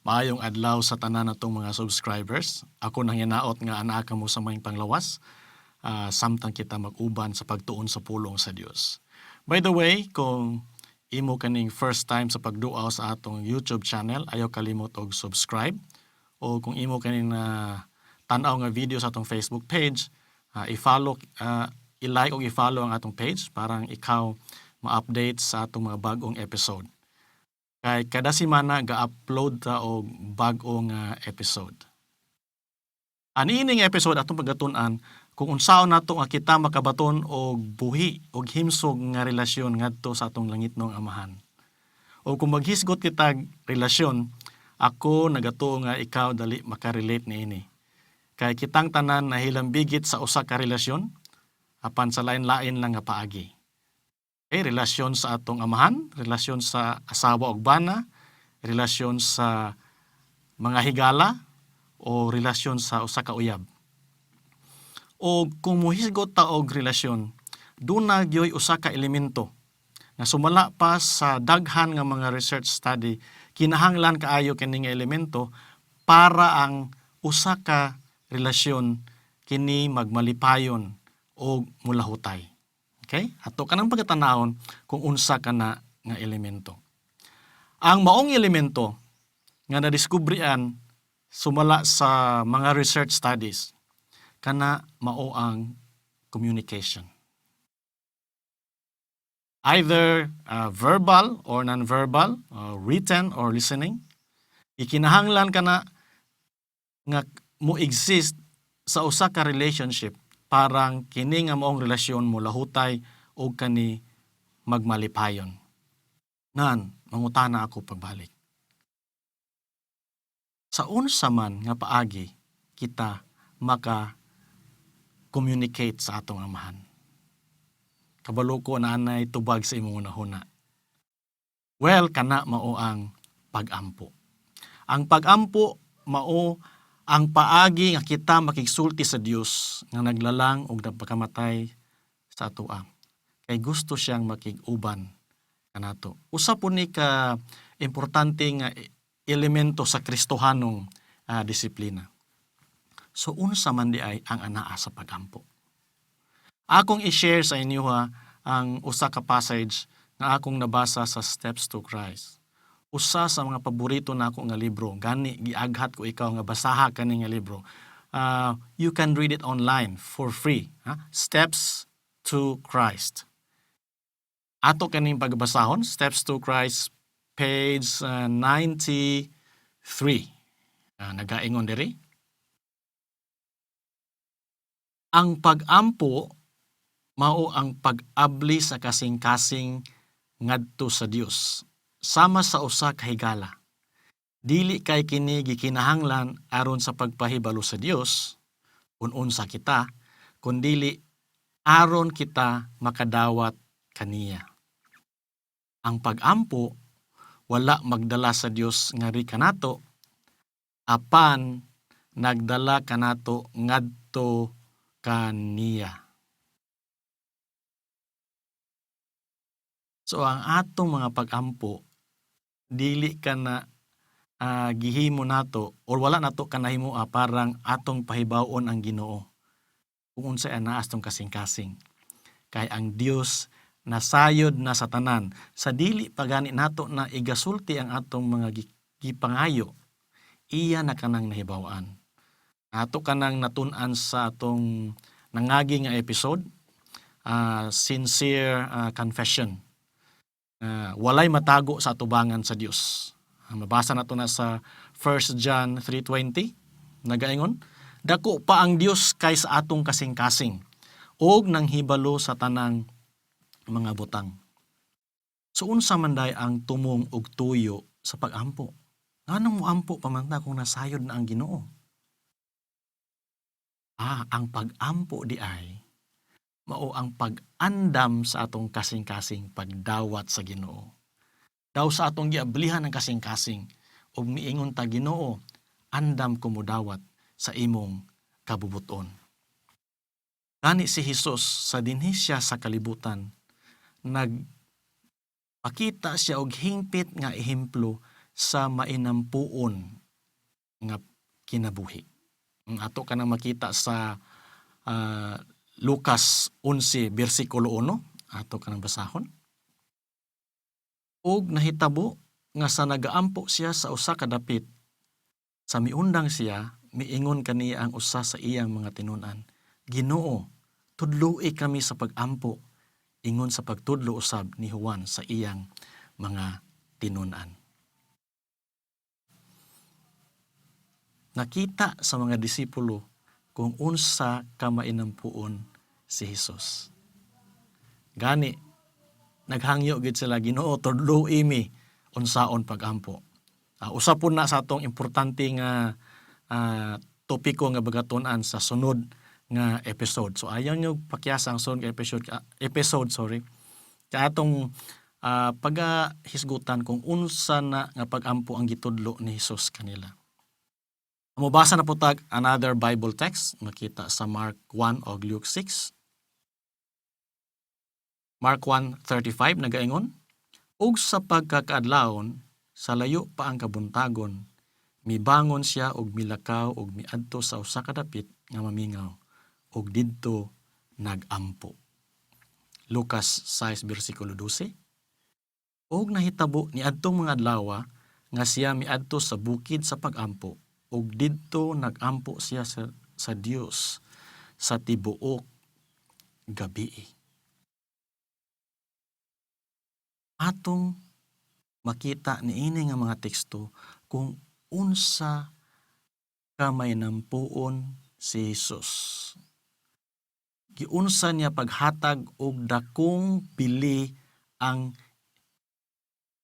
Maayong adlaw sa tanan natong mga subscribers. Ako nang hinaot nga anaa kamo sa may panglawas, samtang kita mag-uban sa pagtuon sa pulong sa Dios. By the way, kung imo kaning first time sa pagduaw sa atong YouTube channel, ayaw kalimot og subscribe. O kung imo kaning tan-aw nga video sa atong Facebook page, i-follow, i-like o i-follow ang atong page para ikaw ma-update sa atong mga bagong episode. Kay kada semana ga-upload ta og bag-ong episode. Aniining episode atong pagatun-an kung unsaon nato nga kita makabaton og buhi og himsog nga relasyon ngadto sa atong langitnong Amahan. O kung maghisgot kita relasyon, ako nagatuo nga ikaw dali makarelate niini. Kay kitang tanan nahilambigit sa usa ka relasyon apan sa lain-lain lang nga paagi. Okay, relasyon sa atong amahan, relasyon sa asawa ug bana, relasyon sa mga higala, o relasyon sa usa ka uyab. O kung muhisgot ta og relasyon, duna gyoy usa ka elemento nga sumala pa sa daghan nga mga research study, kinahanglan kaayo kining elemento para ang usa ka relasyon kini magmalipayon o mulahutay. Okay? Ato kanang pagkatanahon kung unsa kana nga elemento. Ang maong elemento nga nadiskubrian sumala sa mga research studies kana mao ang communication. Either verbal or non-verbal, written or listening, ikinahanglan kana nga mo exist sa usa ka relationship parang kini nga maong relasyon mo lahutay o kani magmalipayon. Nan, mangutana ako pagbalik. Sa unsa man nga paagi kita maka-communicate sa atong amahan? Kabalo ko na anay tubag sa imong unahuna. Well, kana mao ang pag-ampo. Ang pag-ampo mao ang paagi nga kita makigsulti sa Dios nga naglalang og nagpakamatay sa atoa. Kay gusto siyang makig-uban kanato. Usa po ni ka importante nga elemento sa Kristohanong disiplina. So unsa man di ay ang anaa sa pagampo. Akong i-share sa inyo ang usa ka passage nga akong nabasa sa Steps to Christ. Usa sa mga paborito nako nga libro, gani giaghat ko ikaw nga basaha kani nga libro. You can read it online for free. Steps to Christ. Ato kaning pagbasahon, Steps to Christ, page 93. Nagaingon diri. Ang pag-ampo mao ang pag-abli sa kasing-kasing ngadto sa Dios. Sama sa usa ka higala. Dili kay kini gikinahanglan aron sa pagpahibalo sa Dios unsa kita, kundili aron kita makadawat kaniya. Ang pag-ampo wala magdala sa Dios ngari kanato, apan nagdala kanato ngadto kaniya. So ang atong mga pag-ampo dili ka na gihimo nato or wala nato kanahimo parang atong pahibaw-on ang Ginoo kung unsay anaas tong kasing-kasing. Kay ang Dios nasayod na sa tanan, sa dili pagani nato na igasulti ang atong mga gipangayo, iya na kanang nahibaw-an. Ato kanang natun-an sa atong nangagi nga episode, sincere confession. Walay matago sa atubangan sa Dios. Mabasa nato na sa 1 John 3:20, nagaingon, dako pa ang Dios kaysa atong kasing-kasing og nanghibalo sa tanang mga butang. So unsa man day ang tumong og tuyo sa pag-ampo? Anong moampo pamanta kung nasayod na ang Ginoo? Ang pag-ampo di ay mao ang pag-andam sa atong kasing-kasing pagdawat sa Ginoo. Daw sa atong giablihan ang kasing-kasing ug miingon ta, Ginoo, andam ko modawat sa imong kabubuton. Gani si Hesus sa dinhi siya sa kalibutan, nagpakita siya og hingpit nga ehemplo sa mainampuon nga kinabuhi. Ato ka na makita sa Lucas 11 bersikulo 1, ato ka nang basahon. Og nahitabo nga sa nagaampo siya sa usa ka dapit, sa miundang siya, miingon kaniya ang usa sa iyang mga tinun-an, Ginoo, tudloi kami sa pag-ampo, ingon sa pagtudlo usab ni Juan sa iyang mga tinun-an. Nakita sa mga disipulo kung unsa ka mainampuon si Hesus. Gani, naghangyo gid sila, Ginoo, tudloi mi unsaon pag-ampo. Usa po na sa atong importante nga topiko nga bagaton-an sa sunod nga episode. So ayaw nyo pakyasa ang sunod nga episode, kaya atong pagahisgutan kung unsa na nga pag-ampo ang gitudlo ni Hesus kanila. Mubasa na po tag another Bible text, makita sa Mark 1 o Luke 6. Mark 1:35 nagaingon, ug sa pagkakaadlawon, sa layo pa ang kabuntagon, mibangon siya og milakaw og miadto sa usa ka dapit nga mamingaw, og didto nagampo. Lucas 6 bersikulo 12. Og nahitabo ni adtong mga adlaw nga siya miadto sa bukid sa pag-ampo, og didto nagampo siya sa Dios sa tibuok gabi. Atong makita niini nga mga teksto kung unsa ka mainampuon si Hesus. Giunsa niya paghatag og dakong pili ang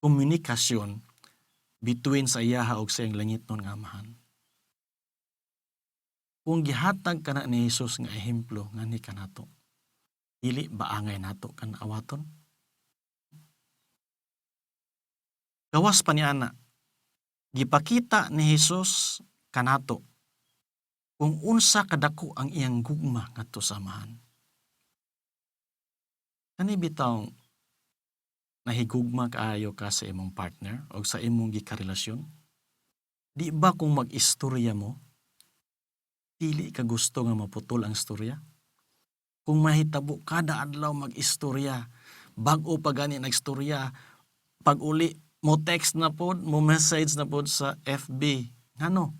komunikasyon between sa iyaha og sa iyang langitnon nga amahan. Kung gihatag kana ni Hesus nga ehemplo ngani kanato, dili ba angay nato kan awaton? Gawas pa niana, gipakita ni Hesus kanato kung unsa kadako ang iyang gugma ngadto sa amahan. Kani bitaw nahigugma kaayo ka sa imong partner o sa imong gikarelasyon? Di ba kung mag-istorya mo, dili ka gusto nga maputol ang istorya? Kung mahitabo kada adlaw mag-istorya, bag-o pa gani nag-istorya, pag uli mo text na pod, mo message na pod sa FB, ngano?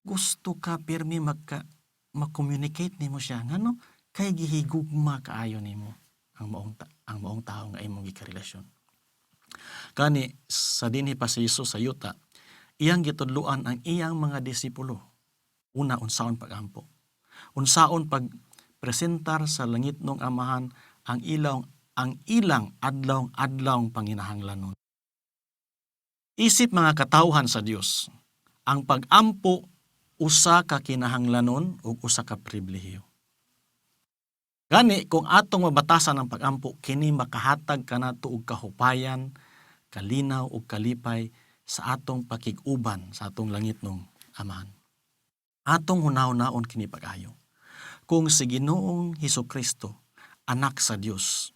Gusto ka pirmi mag-communicate nimo siya, ngano? Kay gihigugma kaayo nimo ang maong tao nga imong gikarelasyon. Kani sa dinhi pa si Hesus sa yuta, iyang gitudloan ang iyang mga disipulo. Una, unsaon pag-ampo. Unsaon pag-presentar sa langitnong amahan ang ilang adlaw panginahanglanon. Isip mga katawhan sa Dios, ang pag-ampo usa ka kinahanglanon ug usa ka pribilehiyo. Gani kung atong mabatasan ang pag-ampo, kini makahatag kanato og kahupayan, kalinaw ug kalipay sa atong pakig-uban sa atong langitnong amahan. Atong hunaw-naon kini pag-ayo. Kung si Ginoong Hesukristo, anak sa Dios,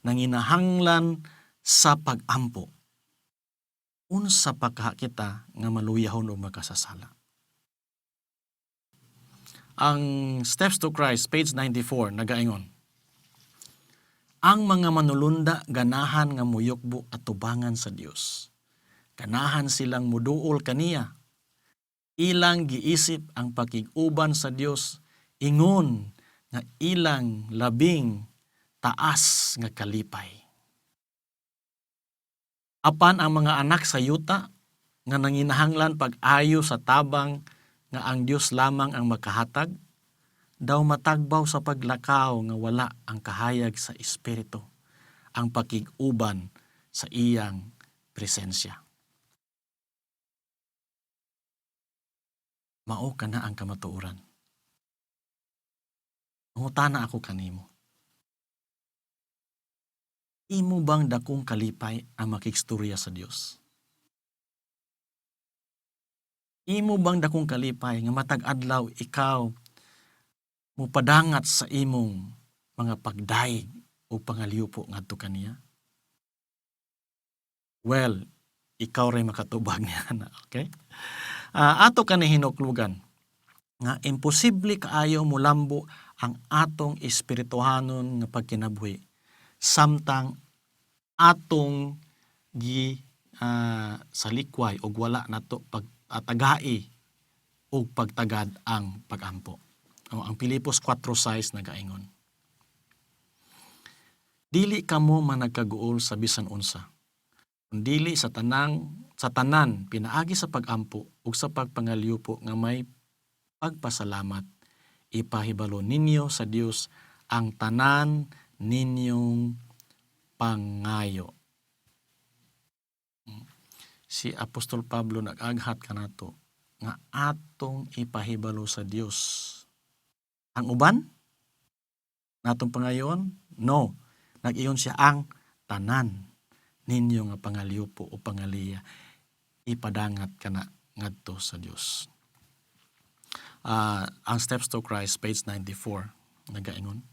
nanginahanglan sa pag-ampo, unsa pa kita nga maluyahon o makasasala. Ang Steps to Christ, page 94, nagaingon, ang mga manulunda ganahan nga muyukbo at tubangan sa Dios. Ganahan silang muduol kaniya. Ilang giisip ang pakig-uban sa Dios, ingon nga ilang labing taas nga kalipay. Apan ang mga anak sa yuta nga nanginahanglan pag-ayo sa tabang nga ang Dios lamang ang makahatag, daw matagbaw sa paglakaw nga wala ang kahayag sa Espiritu, ang pakig-uban sa iyang presensya. Mao kana ang kamatuoran. Mangutana ako kanimo. Imo bang dakong kalipay ang makikstorya sa Dios? Imo bang dakong kalipay nga matag adlaw ikaw mupadangat sa imong mga pagdaig o pangaliupo ngadto kaniya? Well, ikaw rin makatubag niya na. Okay? Ato ka ni hinuklugan nga imposible kaayo mulambo ang atong espirituhanon nga pagkinabuhi samtang atong salikway og wala nato pagtagai og pagtagad ang pagampo. Ang Pilipos 4:6 nagaingon, dili kamo managkaguol sa bisan unsa, kundi sa tanan pinaagi sa pagampo ug sa pagpangalyupo nga may pagpasalamat, ipahibalo ninyo sa Dios ang tanan ninyong pangayo. Si Apostol Pablo nag-aghat kanato nga atong ipahibalo sa Dios. Ang uban natong pangayon? No. Nag-iyon siya ang tanan ninyo nga pangalyupo o pangaliya ipadangat kana ngadto sa Dios. Ang Steps to Christ, page 94, nagaingon,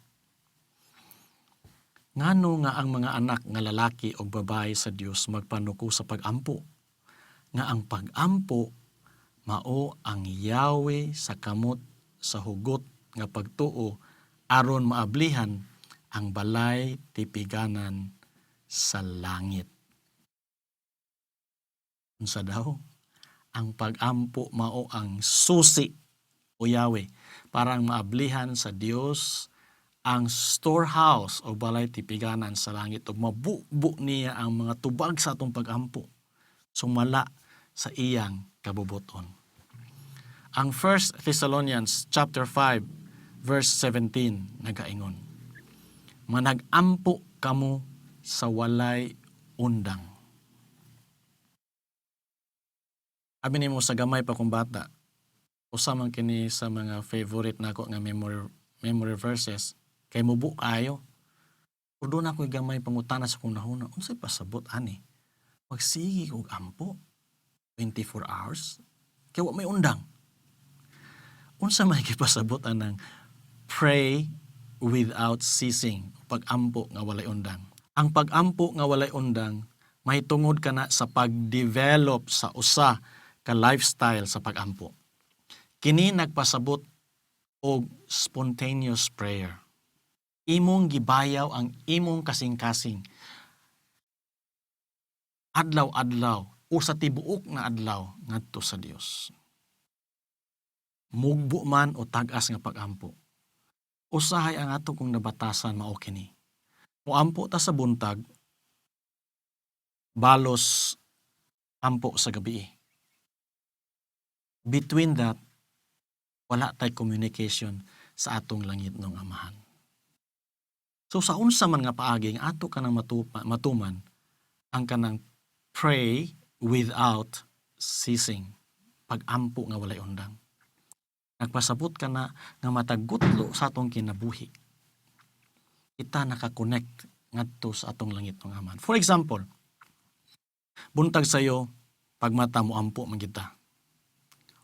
ngano nga ang mga anak nga lalaki o babae sa Dios magpanuko sa pagampo, nga ang pagampo mao ang yawi sa kamot sa hugot nga pagtuo aron maablihan ang balay tipiganan sa langit. Unsa daw? Ang pagampo mao ang susi o Yahweh, parang maablihan sa Dios ang storehouse o balay tipiganan sa langit o mabubo niya ang mga tubag sa atong pagampo sumala sa iyang kabubuton. Ang 1 Thessalonians chapter 5 verse 17 nagaingon, manag-ampo kamo sa walay undang. Abi nimo sa gamay pa kong bata, usa man kini sa mga favorite nako nga memory verses kay mubo kayo. Udo na ko'y gamay pangutana sa kong nahuna, unsay pasabot ani? Magsigi og ampo 24 hours kay wa may undang. Unsa may gipasabot anang pray without ceasing, pagampo nga walay undang. Ang pagampo nga walay undang mahitungod kana sa pagdevelop sa usa ka lifestyle sa pagampo. Kini nagpasabot og spontaneous prayer. Imong gibayaw ang imong kasing-kasing adlaw-adlaw o sa tibuok na adlaw ngadto sa Dios. Mugbo man o tag-as nga pagampo. Usahay ang ato kong nabatasan mao kini. Moampo ta sa buntag, balos ampo sa gabi. Between that, wala tay communication sa atong langit ng Amahan. So sa unsa man nga paagi nga ato kanang matuman ang kanang pray without ceasing, pagampo nga walay undang. Nagpasabot ka na nga matagutlo sa atong kinabuhi. Kita nakakonect ngadto sa atong langit ng Amahan. For example, buntag sayo pagmata mo ampo man kita.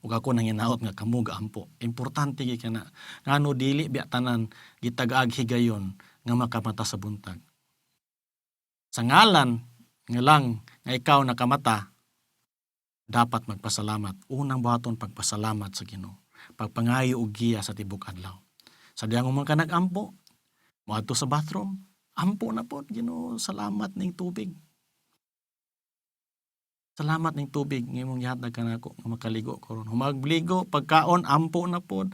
Ug ako nang hinaot nga kamo gaampo. Importante gyud kana ngano dili biya tanan gitag-ag higayon nga makamata sa buntag. Sa ngalan nga lang nga ikaw nakamata, dapat magpasalamat. Unang buhaton pagpasalamat sa Ginoo. Pagpangayo og giya sa tibok adlaw. Sa diang man ka nag-ampo, moadto sa bathroom, ampo na pod Ginoo, salamat ning tubig. Salamat ning tubig nga imong gihatag kanako nga makaligo karon. Humagligo pagkaon ampo na pod.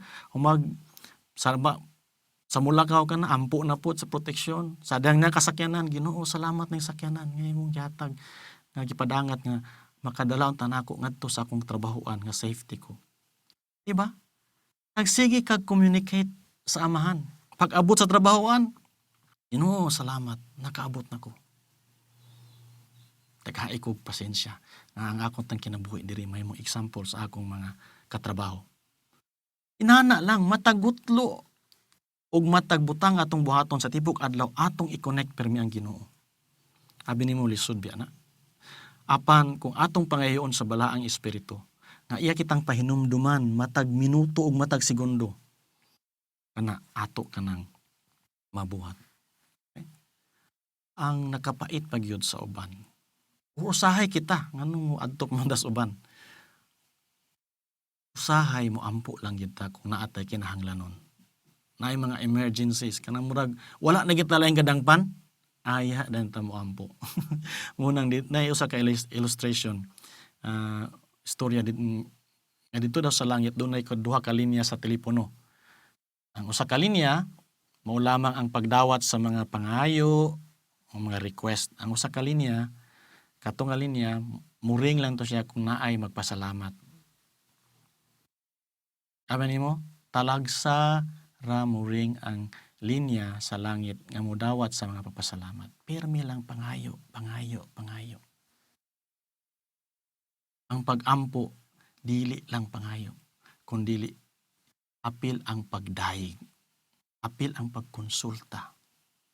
Sa mulakaw ka na ampo na pod sa proteksyon. Sa dang nga kasakyanan, Ginoo salamat ning sakyanan nga imong gihatag nga gipadangat nga makadalaw tanako ngadto sa akong trabahoan nga safety ko. Diba? Nagsige kag communicate sa Amahan. Pag abot sa trabahoan, Ginoo salamat nakaabot nako. Taghaay kog pasensya nga ang akong tang kinabuhi diri may mong example sa akong mga katrabaho. Inana lang matagutlo ug matagbutang atong buhaton sa tibok adlaw atong i-connect permi ang Ginoo. Abi nimo lisod biya na. Apan kung atong pangayoon sa balaang espiritu nga iya kitang pahinumduman matag minuto ug matag segundo kana ato kanang mabuhat. Okay? Ang nakapait pagyud sa uban, Usahay kita nganong mo adtop mo das uban. Usahay mo ampo lang kita kung naatay kinahanglanon. Naay mga emergencies kanang murag wala na kita laing gadangpan, aya dan ta mo ampo. Munang naay usa ka illustration. Istorya dito daw sa langit dunay duha ka linya sa telepono. Ang usa ka linya mao lamang ang pagdawat sa mga pangayo o mga request. Ang usa ka linya kato nga linya muring lang to siya kung naay magpasalamat. Ama nimo talagsa ra muring ang linya sa langit nga mudawat sa mga papasalamat. Pirmi lang pangayo. Ang pag-ampo dili lang pangayo, kundi apil ang pagdayeg, apil ang pagkonsulta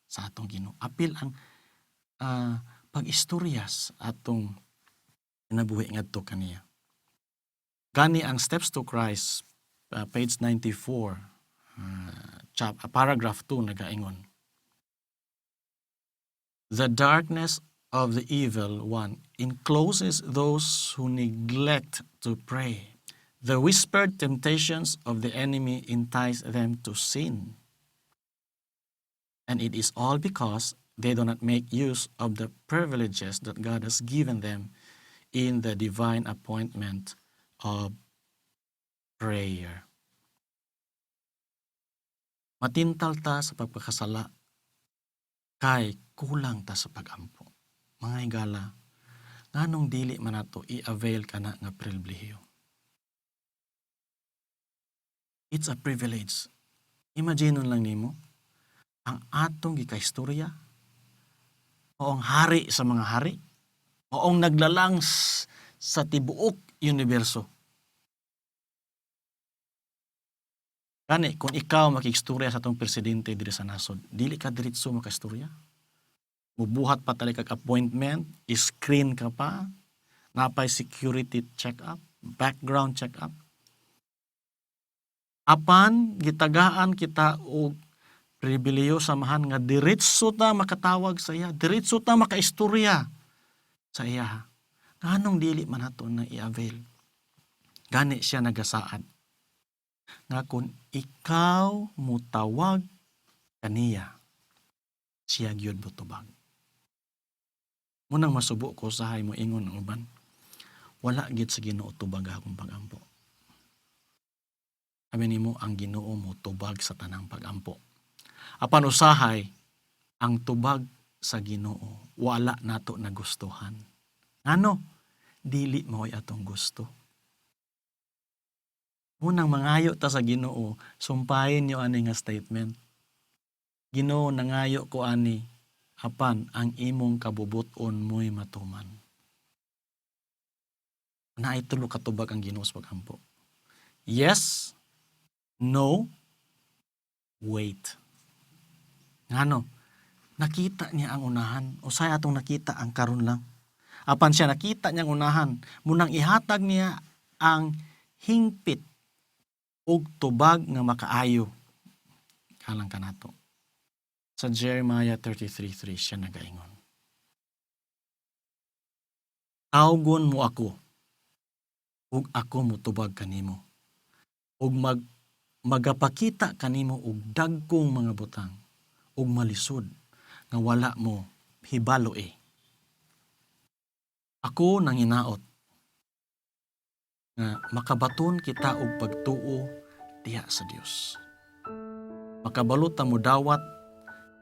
sa atong Ginoo, apil ang pag-istorya sa atong kinabuhi ngadto kaniya. Gani ang Steps to Christ, page 94, paragraph 2 nagaingon. The darkness of the evil one encloses those who neglect to pray. The whispered temptations of the enemy entice them to sin. And it is all because they do not make use of the privileges that God has given them in the divine appointment of prayer. Matintal ta sa pagpakasala, kay kulang ta sa pag-ampo. Mga higala, nganong dili man nato i-avail ka na nga pribilehiyo. It's a privilege. Imagine lang nimo, ang atong gikaistorya, o ang hari sa mga hari, o ang naglalang sa tibuok universo. Kani, kung ikaw makikstorya sa atong presidente diri sa nasod, dili ka diretso makaistorya. Mubuhat pa tali kag appointment, screen ka pa, napay security check-up, background check-up. Apan, gitagaan kita og pribileyo samahan nga diretso ta makatawag sa iya, diretso ta makaistorya sa iya. Nganong dili man nato na i-avail? Gani siya nagasaad nga kung ikaw mutawag kaniya, siya gyud mo tubag. Munang masubo ko sahay mo ingon ang uban, wala gid sa Ginoo tubag akong pag-ampo. Sabi nimo ang Ginoo mo tubag sa tanang pag-ampo. Apan usahay ang tubag sa Ginoo wala nato nagustuhan. Ano? Dili mo'y atong gusto. Munang mangayo ta sa Ginoo, sumpahin niyo ani nga statement. Ginoo, nangayo ko ani, apan ang imong kabubuton mo'y matuman. Naitulo katubag ang Ginoo sa pag-ampo. Yes, no, wait. Ngano? Nakita niya ang unahan, o saya atong nakita ang karon lang. Apan siya nakita niyang unahan, munang ihatag niya ang hingpit ug tubag nga makaayo kalang kanato. Sa Jeremiah 33:3 siya nagaingon. Tawgon mo ako ug ako motubag kanimo ug magapakita kanimo og dagkong mga butang ug malisod nga wala mo hibalo. Ako nanginaot nga makabaton kita og pagtuo diha sa Dios. Makabalot ta mo dawat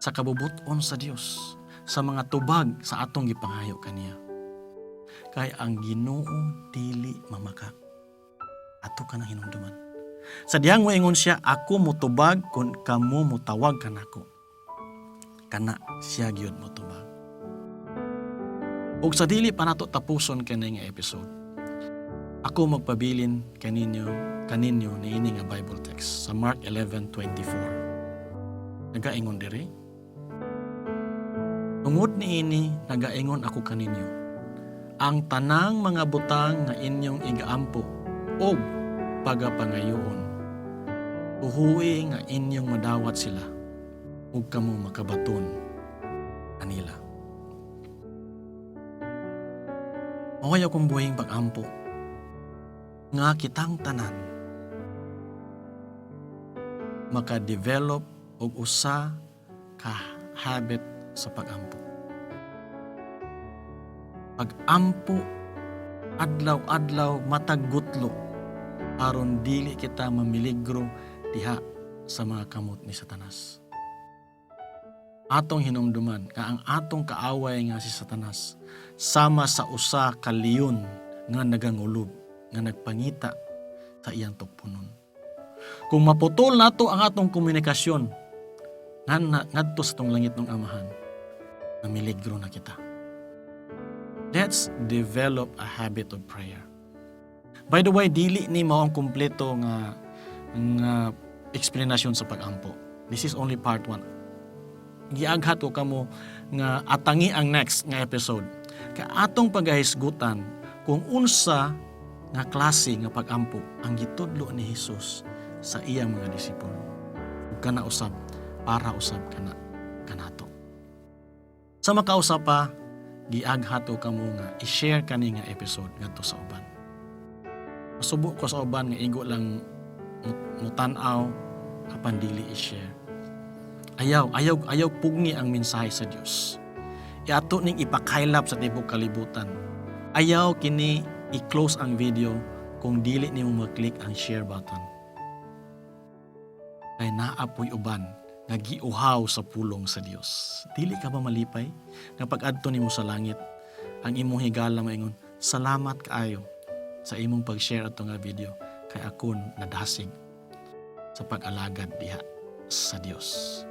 sa kabubuton sa Dios, sa mga tubag sa atong gipangayo kaniya. Kay ang Ginoo dili mamakak. Ato ka nang hinumduman. Sa diyang moingon siya, ako motubag kung kamo motawag kanako. Kana siya gyud motubag. Ug sa dili pa nato tapuson kani nga episode, ako magpabilin kaninyo niini nga Bible text sa Mark 11:24. Nagaingon diri, tungod niini nagaingon ako kaninyo, ang tanang mga butang nga inyong igaampo og pagapangayoon, uhuwi nga inyong madawat sila ug kamo makabaton kanila. Maway akong buhing pag-ampo nga kitang tanan maka-develop og usa ka habit sa pag-ampo. Pag-ampo adlaw-adlaw matag gutlo aron dili kita mamiligro diha sa mga kamot ni Satanas. Atong hinumduman nga ang atong kaaway nga si Satanas sama sa usa ka leon nga nagangulob nga nagpangita sa iyang tukpunon. Kung maputol nato ang atong komunikasyon ngadto sa tong langit ng Amahan, namiligro na kita. Let's develop a habit of prayer. By the way, dili ni mao ang kumpleto nga explanation sa pag-ampo. This is only part 1. Giaghat ko kamo nga atangi ang next nga episode. Kaya atong pagahisgutan kung unsa nga klase nga pag-ampo ang gitudlo ni Jesus sa iyang mga disipulo. Ug kana usab para usab kanato. Sa makausap pa, giaghat ko kamo nga i-share kani nga episode ngadto sa uban. Masubo ko sa uban nga igo lang mutan-aw apan dili i-share. Ayaw pugni ang mensahe sa Dios. Iato ning ipakaylap sa tibok kalibutan. Ayaw kini i-close ang video kung dili nimo mag-click ang share button. Kay naapoy uban nga giuhaw sa pulong sa Dios. Dili ka ba malipay nga pag-adto nimo sa langit ang imong higala maingon, salamat kaayo sa imong pag-share ato nga video kay akon nadasig sa pag-alagad diha sa Dios.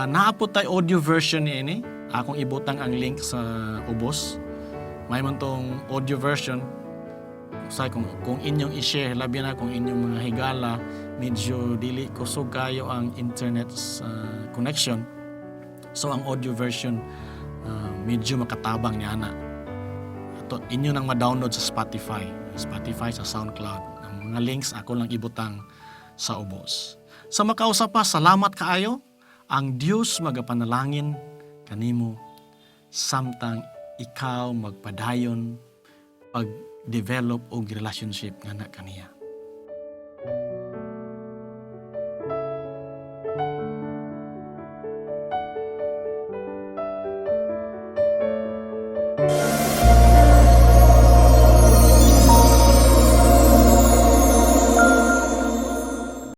Naapot tayo audio version ni ini. Akong ibutang ang link sa ubos. May man tong audio version. Kung inyong i-share, labi na kung inyong mga higala, medyo dili kusog kayo ang internet connection. So ang audio version, medyo makatabang niya na. Inyo nang ma-download sa Spotify, sa SoundCloud. Ang mga links ako lang ibutang sa ubos. Sa makausap pa, salamat kaayo. Ang Dios magapanalangin kanimo samtang ikaw magpadayon pag-develop og relationship nga na kaniya.